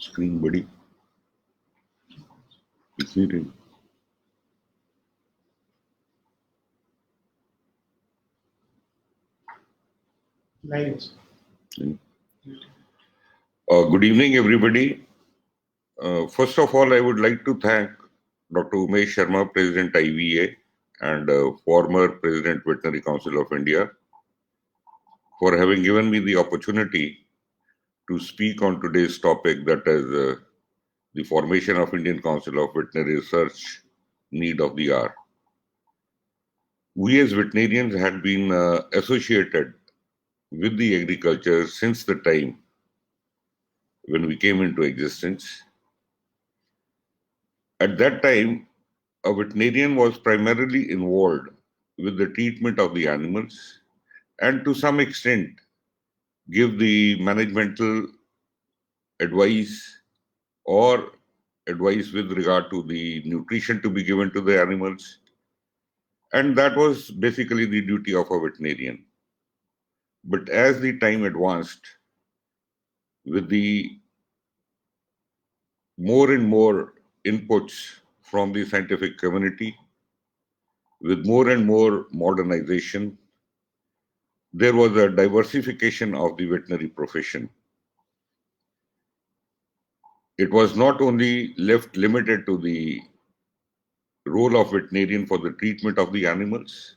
Screen बड़ी इतनी रही. Live. Good evening, everybody. First of all, I would like to thank Dr. Umesh Sharma, President IVA and former President Veterinary Council of India, for having given me the opportunity to speak on today's topic, that is the formation of Indian Council of Veterinary Research, need of the hour. We as veterinarians had been associated with the agriculture since the time when we came into existence. At that time, a veterinarian was primarily involved with the treatment of the animals and to some extent give the managemental advice or advice with regard to the nutrition to be given to the animals. And that was basically the duty of a veterinarian. But as the time advanced, with the more and more inputs from the scientific community, with more and more modernization, there was a diversification of the veterinary profession. It was not only left limited to the role of veterinarian for the treatment of the animals,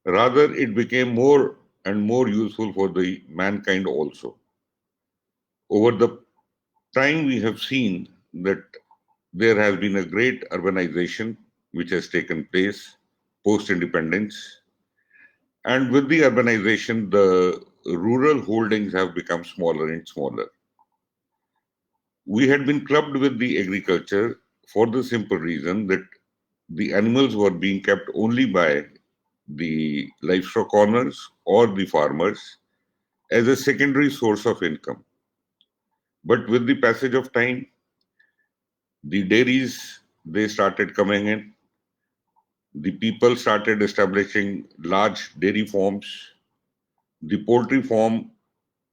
rather it became more and more useful for the mankind also. Over the time we have seen that there has been a great urbanization which has taken place post-independence, and with the urbanization, the rural holdings have become smaller and smaller. We had been clubbed with the agriculture for the simple reason that the animals were being kept only by the livestock owners or the farmers as a secondary source of income. But with the passage of time, the dairies, they started coming in. The people started establishing large dairy farms. The poultry farm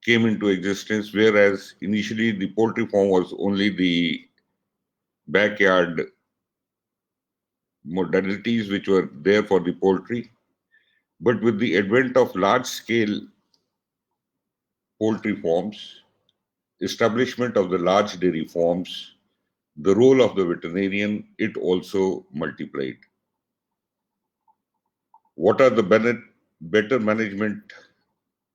came into existence, whereas initially the poultry farm was only the backyard modalities which were there for the poultry. But with the advent of large scale poultry farms, establishment of the large dairy farms, the role of the veterinarian, it also multiplied. What are the better management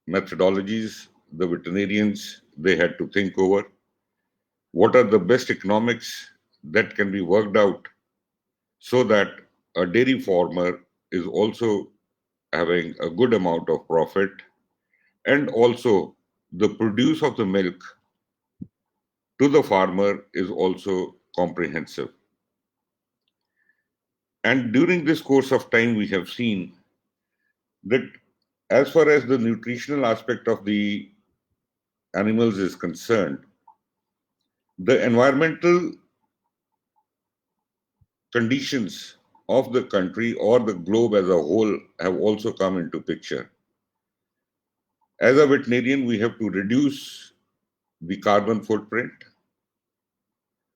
methodologies the veterinarians they had to think over? What are the best economics that can be worked out so that a dairy farmer is also having a good amount of profit, and also the produce of the milk to the farmer is also comprehensive. And during this course of time, we have seen that as far as the nutritional aspect of the animals is concerned, the environmental conditions of the country or the globe as a whole have also come into picture. As a veterinarian, we have to reduce the carbon footprint.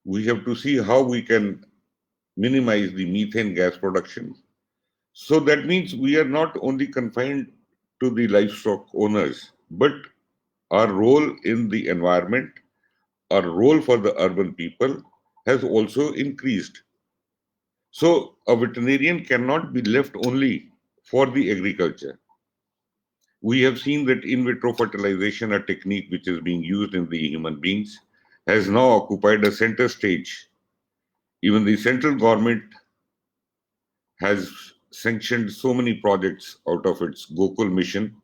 We have to see how we can minimize the methane gas production. So that means we are not only confined to the livestock owners, but our role in the environment, our role for the urban people has also increased. So a veterinarian cannot be left only for the agriculture. We have seen that in vitro fertilization, a technique which is being used in the human beings, has now occupied a center stage. Even the central government has sanctioned so many projects out of its Gokul mission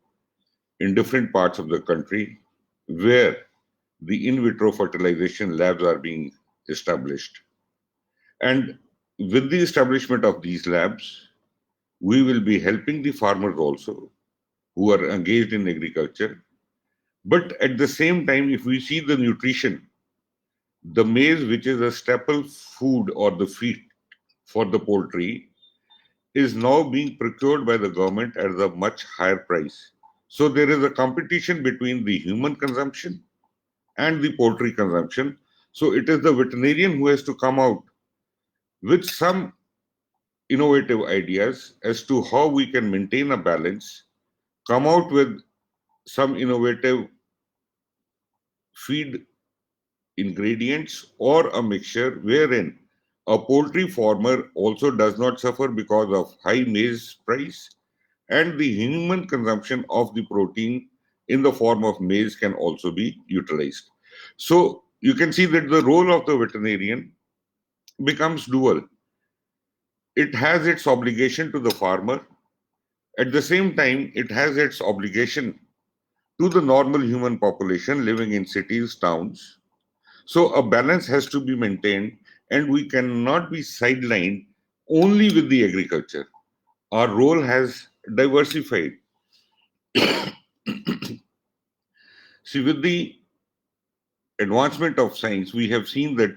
in different parts of the country where the in vitro fertilization labs are being established. And with the establishment of these labs, we will be helping the farmers also who are engaged in agriculture. But at the same time, if we see the nutrition, the maize, which is a staple food or the feed for the poultry, is now being procured by the government at a much higher price. So there is a competition between the human consumption and the poultry consumption. So it is the veterinarian who has to come out with some innovative ideas as to how we can maintain a balance, come out with some innovative feed ingredients or a mixture wherein a poultry farmer also does not suffer because of high maize price, and the human consumption of the protein in the form of maize can also be utilized. So you can see that the role of the veterinarian becomes dual. It has its obligation to the farmer. At the same time, it has its obligation to the normal human population living in cities, towns. So a balance has to be maintained, and we cannot be sidelined only with the agriculture. Our role has diversified. See, with the advancement of science, we have seen that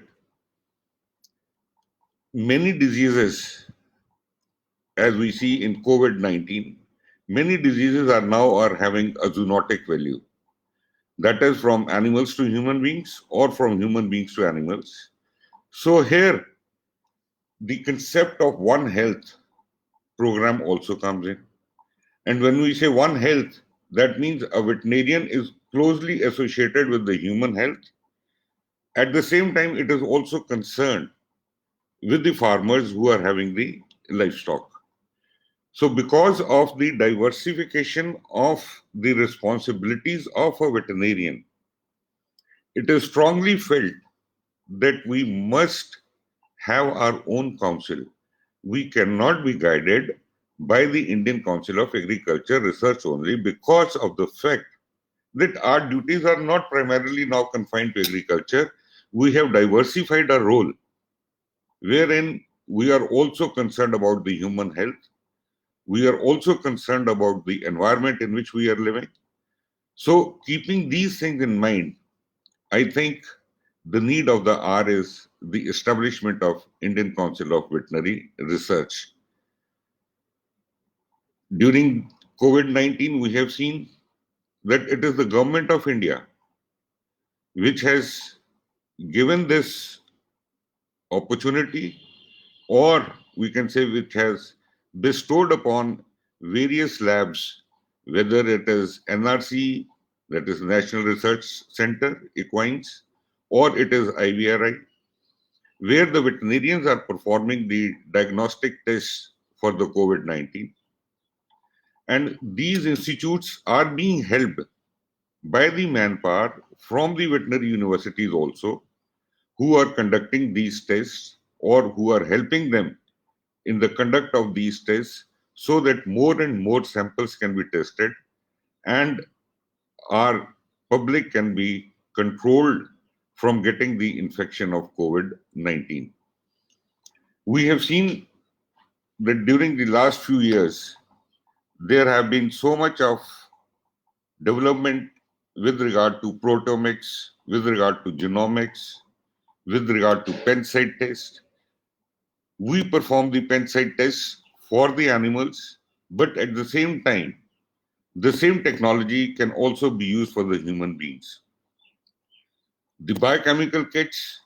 many diseases, as we see in COVID-19, many diseases are having a zoonotic value. That is from animals to human beings or from human beings to animals. So here, the concept of One Health program also comes in. And when we say One Health, that means a veterinarian is closely associated with the human health. At the same time, it is also concerned with the farmers who are having the livestock. So, because of the diversification of the responsibilities of a veterinarian, it is strongly felt that we must have our own council. We cannot be guided by the Indian Council of Agriculture Research only because of the fact that our duties are not primarily now confined to agriculture. We have diversified our role, wherein we are also concerned about the human health. We are also concerned about the environment in which we are living. So, keeping these things in mind, I think the need of the hour is the establishment of Indian Council of Veterinary Research. During COVID-19, we have seen that it is the government of India which has given this opportunity, or we can say which has bestowed upon various labs, whether it is NRC, that is National Research Center, Equines, or it is IVRI, where the veterinarians are performing the diagnostic tests for the COVID-19. And these institutes are being held by the manpower from the veterinary universities also, who are conducting these tests or who are helping them in the conduct of these tests so that more and more samples can be tested and our public can be controlled from getting the infection of COVID-19. We have seen that during the last few years, there have been so much of development with regard to proteomics, with regard to genomics, with regard to pen site test. We perform the pen site tests for the animals, but at the same time, the same technology can also be used for the human beings. The biochemical kits,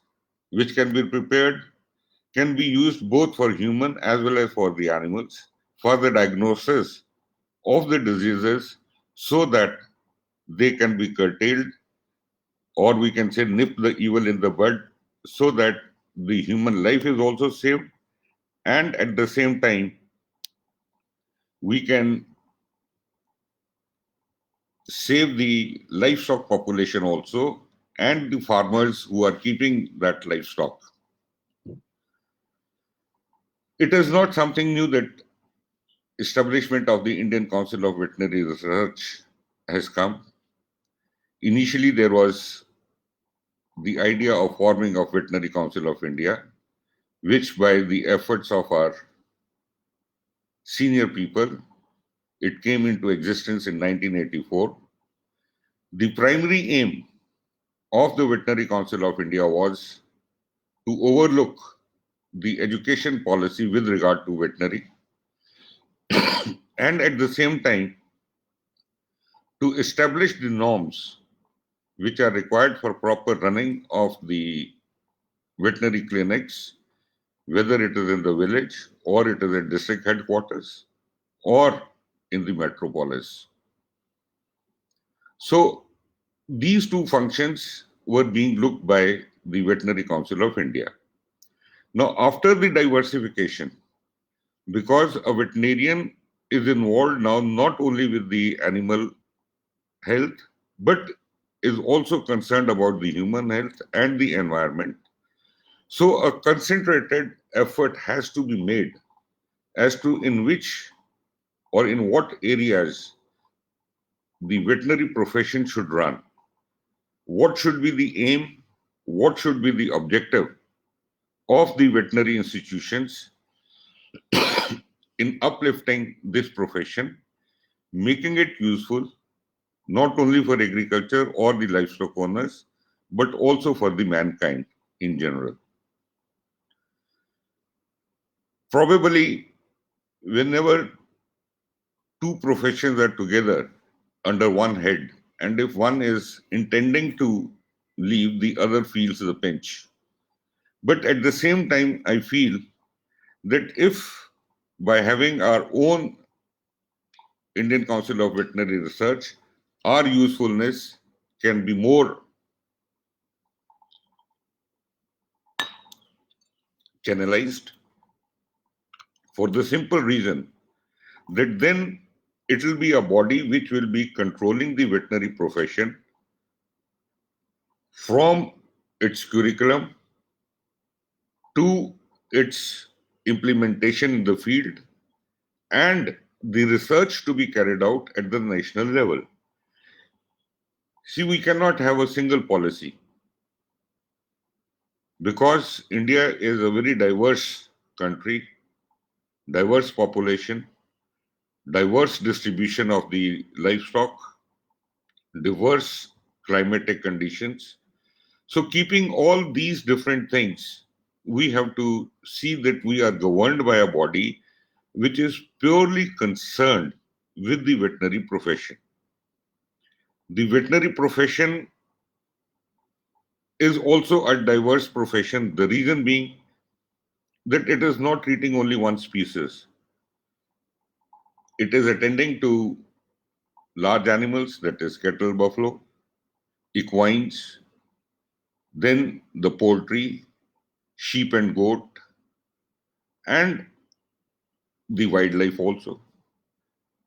which can be prepared, can be used both for human as well as for the animals for the diagnosis of the diseases so that they can be curtailed, or we can say nip the evil in the bud, so that the human life is also saved, and at the same time we can save the livestock population also and the farmers who are keeping that livestock. It is not something new that establishment of the Indian Council of Veterinary Research has come. Initially, there was the idea of forming of Veterinary Council of India, which by the efforts of our senior people, it came into existence in 1984. The primary aim of the Veterinary Council of India was to overlook the education policy with regard to veterinary and at the same time to establish the norms which are required for proper running of the veterinary clinics, whether it is in the village or it is at district headquarters or in the metropolis. So these two functions were being looked by the Veterinary Council of India. Now, after the diversification, because a veterinarian is involved now not only with the animal health, but is also concerned about the human health and the environment. So, a concentrated effort has to be made as to in which or in what areas the veterinary profession should run. What should be the aim? What should be the objective of the veterinary institutions in uplifting this profession, making it useful not only for agriculture or the livestock owners, but also for the mankind in general. Probably, whenever two professions are together under one head, and if one is intending to leave, the other feels the pinch. But at the same time, I feel that if by having our own Indian Council of Veterinary Research, our usefulness can be more channelized for the simple reason that then it will be a body which will be controlling the veterinary profession from its curriculum to its implementation in the field and the research to be carried out at the national level. See, we cannot have a single policy because India is a very diverse country, diverse population, diverse distribution of the livestock, diverse climatic conditions. So, keeping all these different things, we have to see that we are governed by a body which is purely concerned with the veterinary profession. The veterinary profession is also a diverse profession, the reason being that it is not treating only one species. It is attending to large animals, that is cattle, buffalo, equines, then the poultry, sheep and goat, and the wildlife also.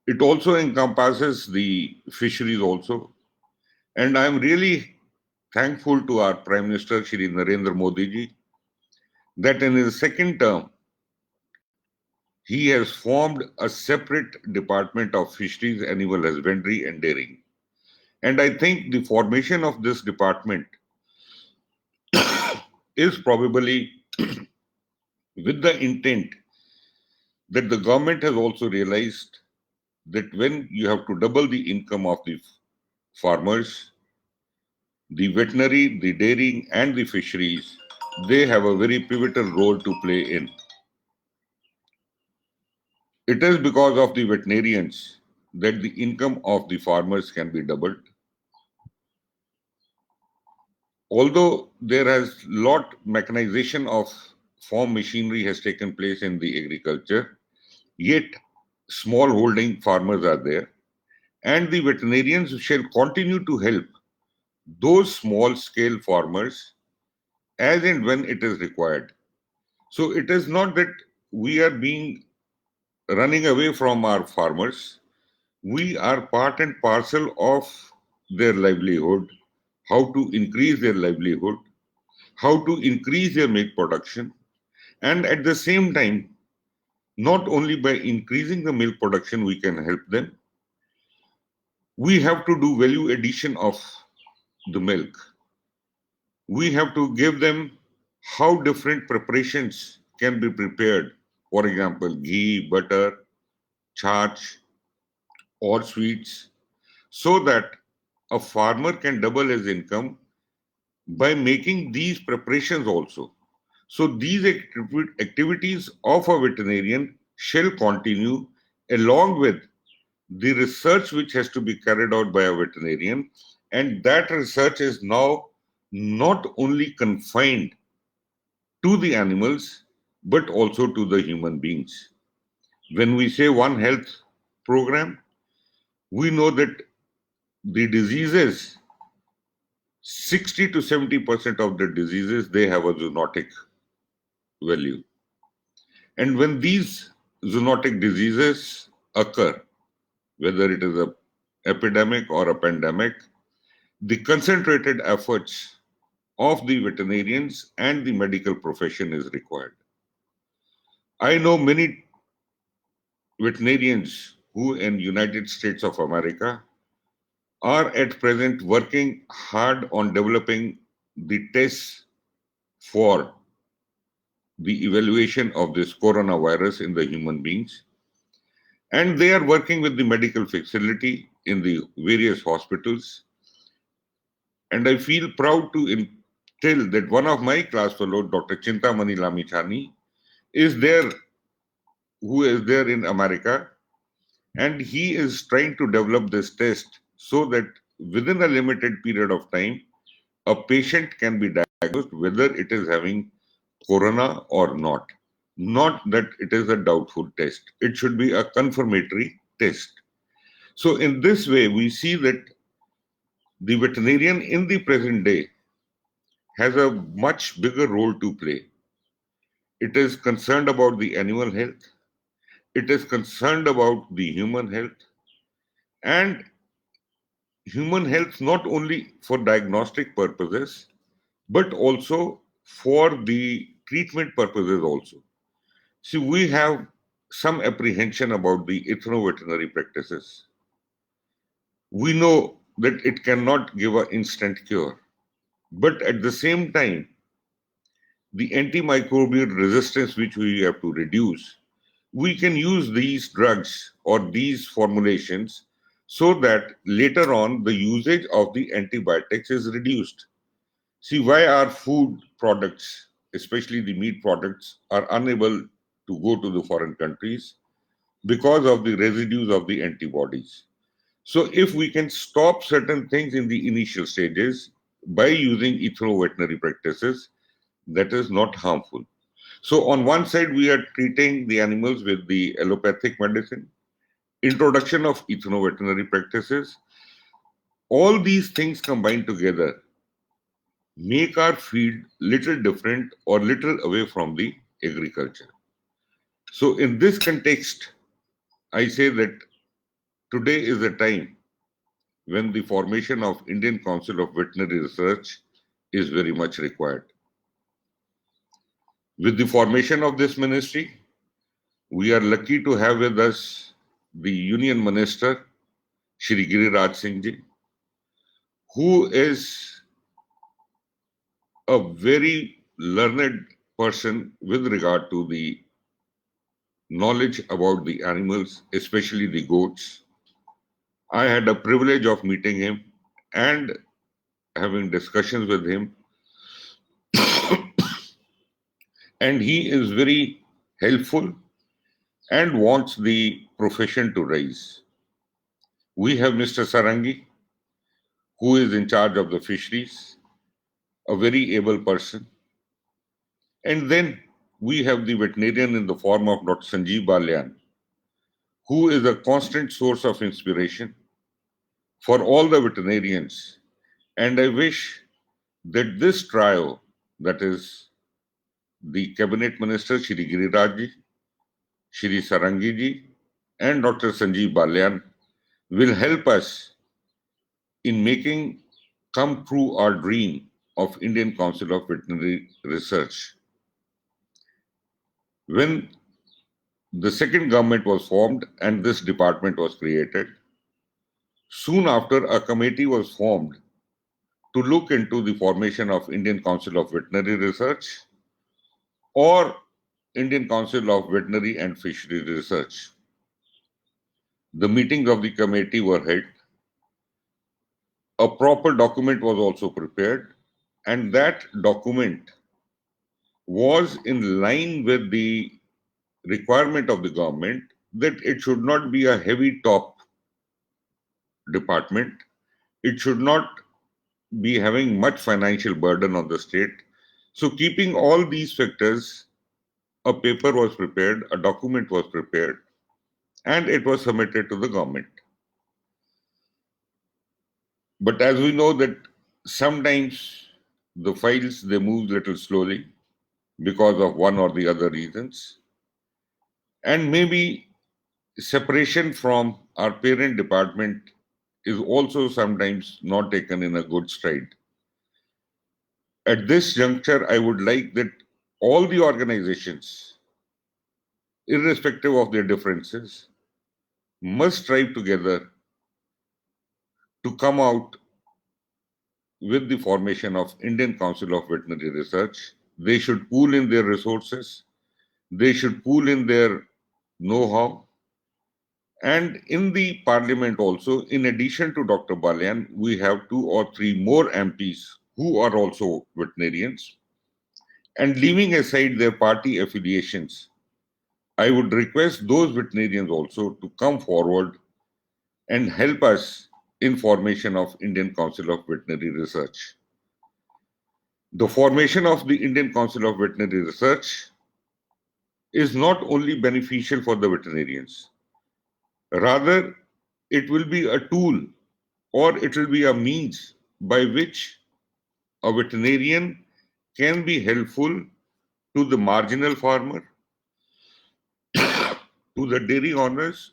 It also encompasses the fisheries also. And I'm really thankful to our Prime Minister, Shri Narendra Modi ji, that in his second term, he has formed a separate department of fisheries, animal husbandry, and dairying. And I think the formation of this department is probably with the intent that the government has also realized that when you have to double the income of the farmers, the veterinary, the dairying, and the fisheries, they have a very pivotal role to play in. It is because of the veterinarians that the income of the farmers can be doubled. Although there has lot mechanization of farm machinery has taken place in the agriculture, yet small holding farmers are there, and the veterinarians shall continue to help those small scale farmers as and when it is required. So it is not that we are being running away from our farmers. We are part and parcel of their livelihood, how to increase their livelihood, how to increase their milk production, and at the same time, not only by increasing the milk production we can help them, we have to do value addition of the milk. We have to give them how different preparations can be prepared. For example, ghee, butter, charch, or sweets, so that a farmer can double his income by making these preparations also. So these activities of a veterinarian shall continue along with the research which has to be carried out by a veterinarian And that research is now not only confined to the animals, but also to the human beings. When we say One Health program, we know that the diseases, 60 to 70% of the diseases, they have a zoonotic value. And when these zoonotic diseases occur, whether it is a epidemic or a pandemic, the concentrated efforts of the veterinarians and the medical profession is required. I know many veterinarians who in United States of America are at present working hard on developing the tests for the evaluation of this coronavirus in the human beings. And they are working with the medical facility in the various hospitals. And I feel proud to tell that one of my class fellows, Dr. Chintamani Lamichani, is there, who is there in America, and he is trying to develop this test so that within a limited period of time, a patient can be diagnosed whether it is having corona or not. Not that it is a doubtful test. It should be a confirmatory test. So in this way, we see that the veterinarian in the present day has a much bigger role to play. It is concerned about the animal health. It is concerned about the human health, and human health not only for diagnostic purposes, but also for the treatment purposes also. See, we have some apprehension about the ethno-veterinary practices. We know that it cannot give an instant cure, but at the same time, the antimicrobial resistance which we have to reduce, we can use these drugs or these formulations so that later on the usage of the antibiotics is reduced. See, why our food products, especially the meat products, are unable to go to the foreign countries? Because of the residues of the antibodies. So if we can stop certain things in the initial stages by using ethno-veterinary practices, that is not harmful. So on one side, we are treating the animals with the allopathic medicine, introduction of ethno-veterinary practices. All these things combined together make our field little different or little away from the agriculture. So in this context, I say that today is a time when the formation of Indian Council of Veterinary Research is very much required. With the formation of this ministry, we are lucky to have with us the Union Minister, Shri Giriraj Singh ji, who is a very learned person with regard to the knowledge about the animals, especially the goats. I had a privilege of meeting him and having discussions with him, and he is very helpful and wants the profession to rise. We have Mr. Sarangi, who is in charge of the fisheries, a very able person. And then we have the veterinarian in the form of Dr. Sanjeev Balyan, who is a constant source of inspiration for all the veterinarians. And I wish that this trio, that is the cabinet minister, Shri Giriraj ji, Shri Sarangi ji, and Dr. Sanjeev Balyan, will help us in making come true our dream of Indian Council of Veterinary Research. When the second government was formed and this department was created, soon after a committee was formed to look into the formation of Indian Council of Veterinary Research or Indian Council of Veterinary and Fishery Research. The meetings of the committee were held. A proper document was also prepared, and that document was in line with the requirement of the government that it should not be a heavy top department. It should not be having much financial burden on the state. So, keeping all these factors, a paper was prepared, a document was prepared, and it was submitted to the government. But as we know that sometimes the files they move little slowly because of one or the other reasons, and maybe separation from our parent department is also sometimes not taken in a good stride. At this juncture, I would like that all the organizations, irrespective of their differences, must strive together to come out with the formation of Indian Council of Veterinary Research. They should pool in their resources, they should pool in their know-how. And in the parliament also, in addition to Dr. Balian, we have two or three more MPs who are also veterinarians. And leaving aside their party affiliations, I would request those veterinarians also to come forward and help us in formation of Indian Council of Veterinary Research. The formation of the Indian Council of Veterinary Research is not only beneficial for the veterinarians, rather it will be a tool or it will be a means by which a veterinarian can be helpful to the marginal farmer, to the dairy owners,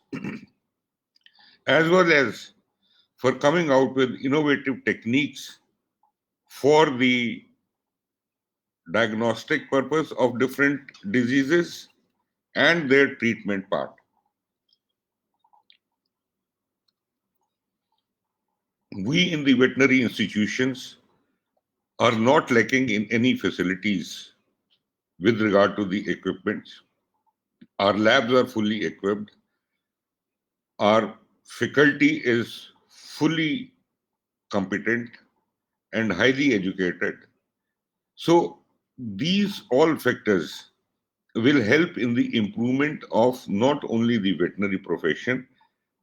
as well as for coming out with innovative techniques for the diagnostic purpose of different diseases and their treatment part. We in the veterinary institutions are not lacking in any facilities with regard to the equipment. Our labs are fully equipped. Our faculty is fully competent and highly educated. So these all factors will help in the improvement of not only the veterinary profession,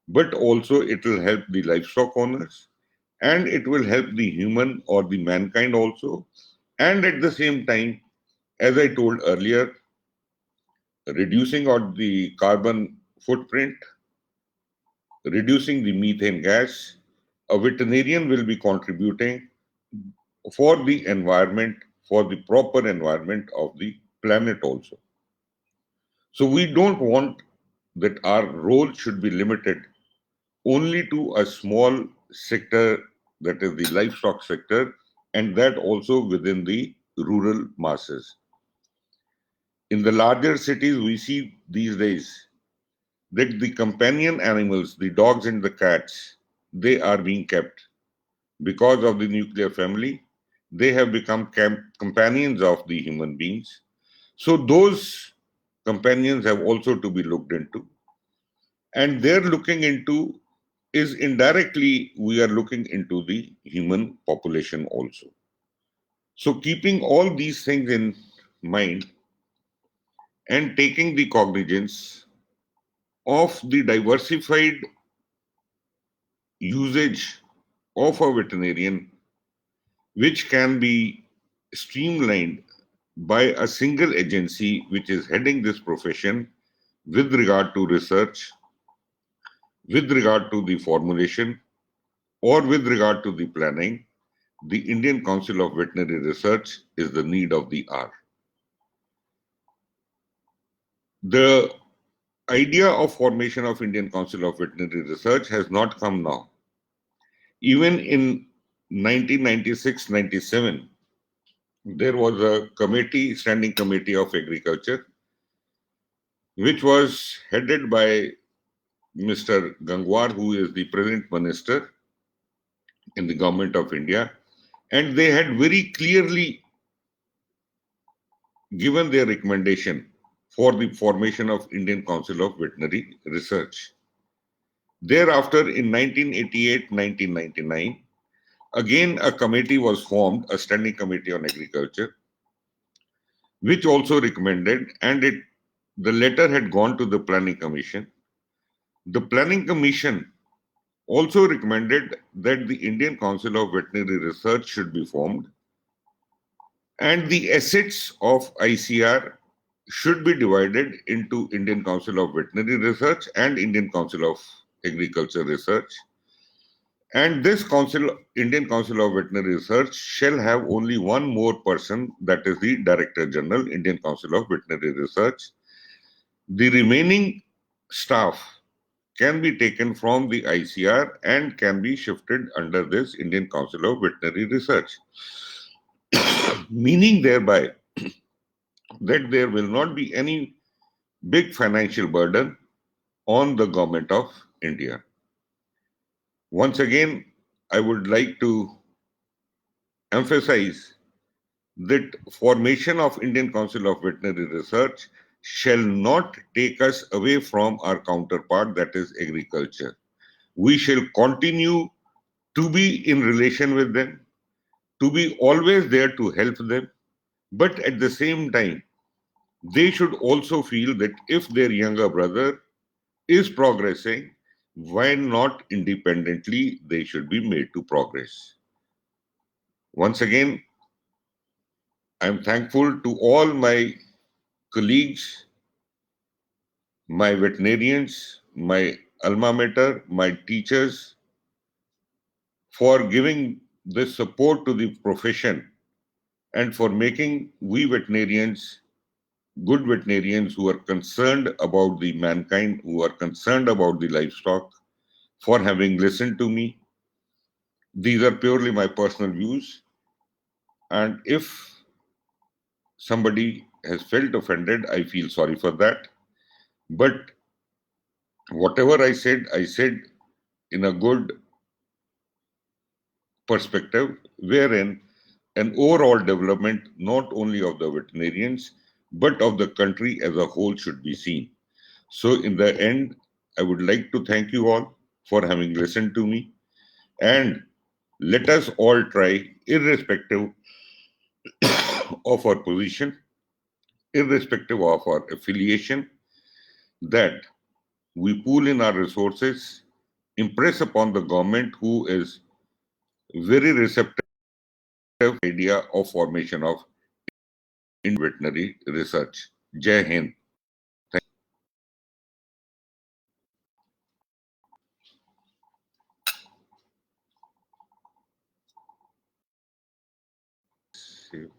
but also it will help the livestock owners and it will help the human or the mankind also. And at the same time, as I told earlier, reducing out the carbon footprint, reducing the methane gas, a veterinarian will be contributing for the environment, for the proper environment of the planet also. So we don't want that our role should be limited only to a small sector, that is the livestock sector, and that also within the rural masses. In the larger cities, we see these days that the companion animals, the dogs and the cats, they are being kept because of the nuclear family. They have become companions of the human beings. So those companions have also to be looked into. And they're looking into is indirectly we are looking into the human population also. So keeping all these things in mind and taking the cognizance of the diversified usage of a veterinarian, which can be streamlined by a single agency which is heading this profession with regard to research, with regard to the formulation, or with regard to the planning, the Indian Council of Veterinary Research is the need of the hour. The idea of formation of Indian Council of Veterinary Research has not come now. Even in 1996-97, there was a committee, standing committee of agriculture, which was headed by Mr. Gangwar, who is the present minister in the government of India, and they had very clearly given their recommendation for the formation of Indian Council of Veterinary Research. Thereafter, in 1988-1999, again a committee was formed, a standing committee on agriculture, which also recommended, and the letter had gone to the planning commission. The planning commission also recommended that the Indian Council of Veterinary Research should be formed and the assets of ICR should be divided into Indian Council of Veterinary Research and Indian Council of Agriculture Research. And this council, Indian Council of Veterinary Research, shall have only one more person, that is the Director General, Indian Council of Veterinary Research. The remaining staff can be taken from the ICR and can be shifted under this Indian Council of Veterinary Research, meaning thereby that there will not be any big financial burden on the government of India. Once again, I would like to emphasize that formation of Indian Council of Veterinary Research shall not take us away from our counterpart, that is agriculture. We shall continue to be in relation with them, to be always there to help them, but at the same time, they should also feel that if their younger brother is progressing, why not independently they should be made to progress. Once again, I'm thankful to all my colleagues, my veterinarians, my alma mater, my teachers for giving this support to the profession and for making we veterinarians good veterinarians who are concerned about the mankind, who are concerned about the livestock, for having listened to me. These are purely my personal views. And if somebody has felt offended, I feel sorry for that. But whatever I said in a good perspective, wherein an overall development not only of the veterinarians but of the country as a whole should be seen. So, in the end, I would like to thank you all for having listened to me and let us all try, irrespective of our position, irrespective of our affiliation, that we pool in our resources, impress upon the government who is very receptive idea of formation of veterinary research. Jai Hind. Thank you.